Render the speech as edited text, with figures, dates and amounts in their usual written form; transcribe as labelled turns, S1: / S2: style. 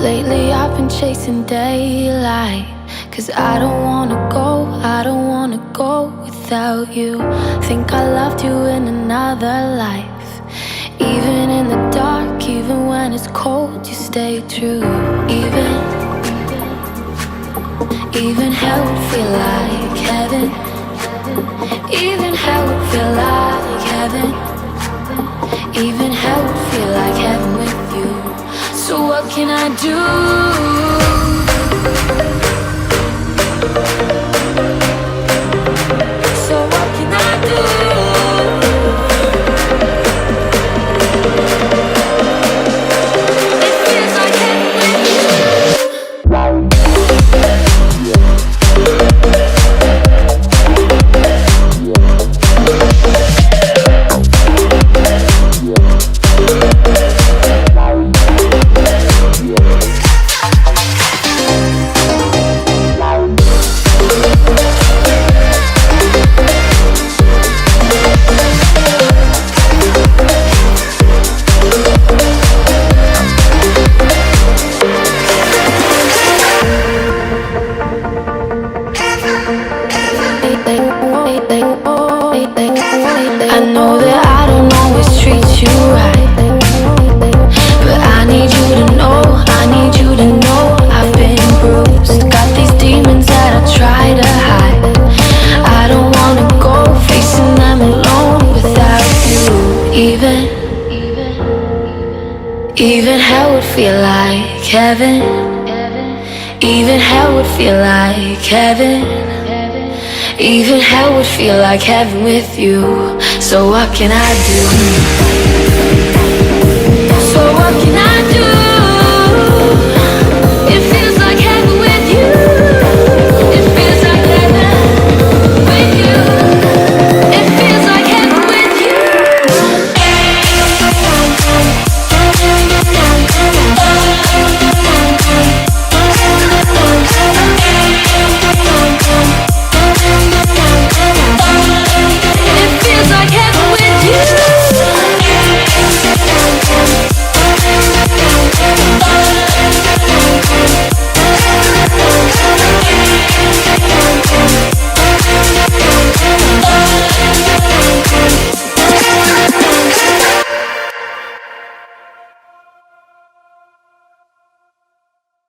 S1: Lately I've been chasing daylight, 'cause I don't wanna go without you. Think I loved you in another life. Even in the dark, even when it's cold, you stay true. Even hell would feel like heaven. Even hell would feel like heaven. Even hell would feel like heaven with you. So what can I do? So what can I do? It feels like heaven with you. I know that I don't always treat you right, but I need you to know, I've been bruised. Got these demons that I try to hide. I don't wanna go facing them alone without you. Even hell would feel like heaven. Even hell would feel like heaven. Even hell would feel like heaven with you. So what can I do?